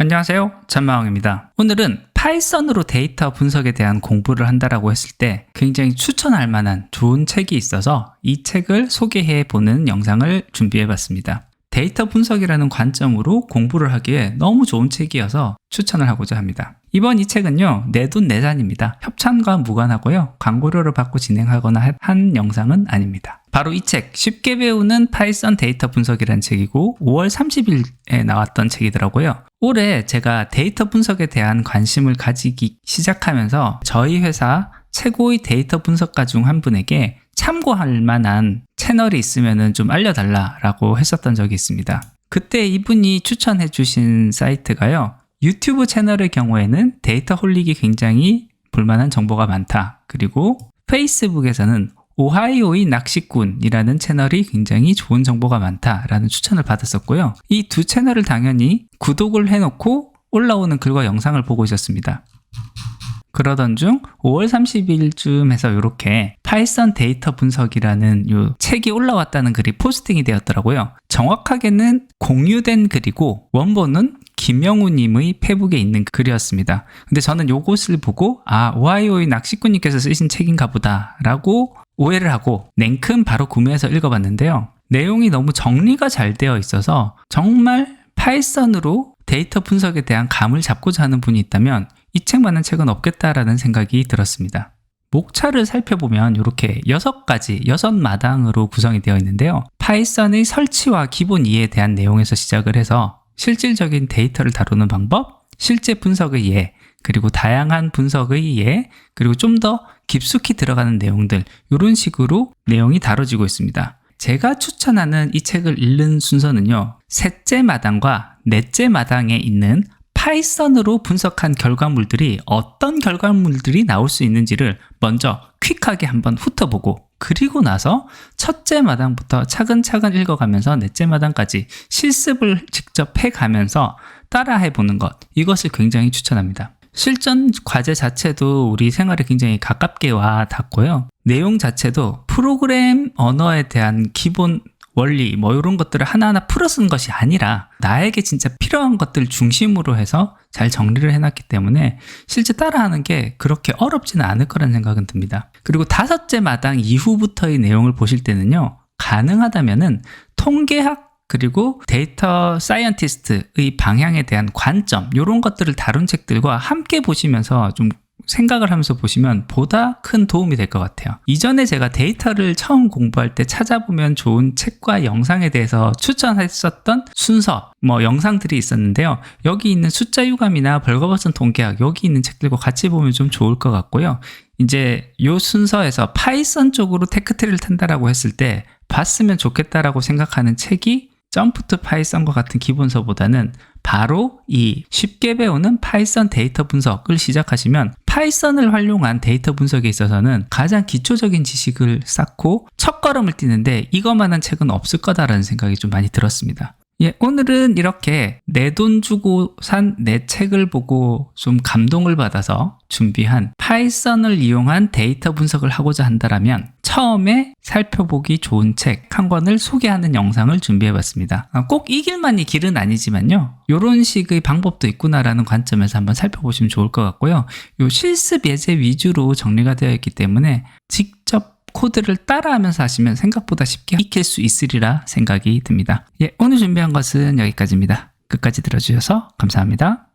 안녕하세요, 전마왕입니다. 오늘은 파이썬으로 데이터 분석에 대한 공부를 한다라고 했을 때 굉장히 추천할 만한 좋은 책이 있어서 이 책을 소개해 보는 영상을 준비해 봤습니다. 데이터 분석이라는 관점으로 공부를 하기에 너무 좋은 책이어서 추천을 하고자 합니다. 이번 이 책은요, 내돈내산입니다. 협찬과 무관하고요, 광고료를 받고 진행하거나 한 영상은 아닙니다. 바로 이 책, 쉽게 배우는 파이썬 데이터 분석이라는 책이고 5월 30일에 나왔던 책이더라고요. 올해 제가 데이터 분석에 대한 관심을 가지기 시작하면서 저희 회사 최고의 데이터 분석가 중 한 분에게 참고할 만한 채널이 있으면 좀 알려달라고 했었던 적이 있습니다. 그때 이분이 추천해 주신 사이트가요, 유튜브 채널의 경우에는 데이터홀릭이 굉장히 볼만한 정보가 많다. 그리고 페이스북에서는 오하이오의 낚시꾼이라는 채널이 굉장히 좋은 정보가 많다라는 추천을 받았었고요. 이 두 채널을 당연히 구독을 해놓고 올라오는 글과 영상을 보고 있었습니다. 그러던 중 5월 30일쯤 해서 이렇게 파이썬 데이터 분석이라는 이 책이 올라왔다는 글이 포스팅이 되었더라고요. 정확하게는 공유된 글이고 원본은 김영우님의 페북에 있는 글이었습니다. 근데 저는 이것을 보고 오하이오의 낚시꾼님께서 쓰신 책인가 보다 라고 오해를 하고 냉큼 바로 구매해서 읽어봤는데요. 내용이 너무 정리가 잘 되어 있어서 정말 파이썬으로 데이터 분석에 대한 감을 잡고자 하는 분이 있다면 이 책만한 책은 없겠다라는 생각이 들었습니다. 목차를 살펴보면 이렇게 6마당으로 구성이 되어 있는데요. 파이썬의 설치와 기본 이해에 대한 내용에서 시작을 해서 실질적인 데이터를 다루는 방법, 실제 분석의 이해, 그리고 다양한 분석의 이해, 그리고 좀 더 깊숙이 들어가는 내용들, 이런 식으로 내용이 다뤄지고 있습니다. 제가 추천하는 이 책을 읽는 순서는요, 셋째 마당과 넷째 마당에 있는 파이썬으로 분석한 결과물들이 어떤 결과물들이 나올 수 있는지를 먼저 퀵하게 한번 훑어보고, 그리고 나서 첫째 마당부터 차근차근 읽어가면서 넷째 마당까지 실습을 직접 해가면서 따라해보는 것, 이것을 굉장히 추천합니다. 실전 과제 자체도 우리 생활에 굉장히 가깝게 와 닿고요. 내용 자체도 프로그램 언어에 대한 기본 원리 이런 것들을 하나하나 풀어 쓴 것이 아니라 나에게 진짜 필요한 것들 중심으로 해서 잘 정리를 해놨기 때문에 실제 따라하는 게 그렇게 어렵지는 않을 거라는 생각은 듭니다. 그리고 5째 마당 이후부터의 내용을 보실 때는요, 가능하다면은 통계학 그리고 데이터 사이언티스트의 방향에 대한 관점, 이런 것들을 다룬 책들과 함께 보시면서 좀 생각을 하면서 보시면 보다 큰 도움이 될 것 같아요. 이전에 제가 데이터를 처음 공부할 때 찾아보면 좋은 책과 영상에 대해서 추천했었던 순서, 영상들이 있었는데요. 여기 있는 숫자 유감이나 벌거벗은 통계학, 여기 있는 책들과 같이 보면 좀 좋을 것 같고요. 이제 이 순서에서 파이썬 쪽으로 테크트리를 탄다라고 했을 때 봤으면 좋겠다라고 생각하는 책이 점프 투 파이썬과 같은 기본서보다는 바로 이 쉽게 배우는 파이썬 데이터 분석을 시작하시면 파이썬을 활용한 데이터 분석에 있어서는 가장 기초적인 지식을 쌓고 첫걸음을 뛰는데 이것만한 책은 없을 거다라는 생각이 좀 많이 들었습니다. 오늘은 이렇게 내 돈 주고 산 내 책을 보고 좀 감동을 받아서 준비한 파이썬을 이용한 데이터 분석을 하고자 한다면 처음에 살펴보기 좋은 책 한 권을 소개하는 영상을 준비해봤습니다. 꼭 이 길만이 길은 아니지만요, 이런 식의 방법도 있구나라는 관점에서 한번 살펴보시면 좋을 것 같고요. 요 실습 예제 위주로 정리가 되어 있기 때문에 직접 코드를 따라하면서 하시면 생각보다 쉽게 익힐 수 있으리라 생각이 듭니다. 오늘 준비한 것은 여기까지입니다. 끝까지 들어주셔서 감사합니다.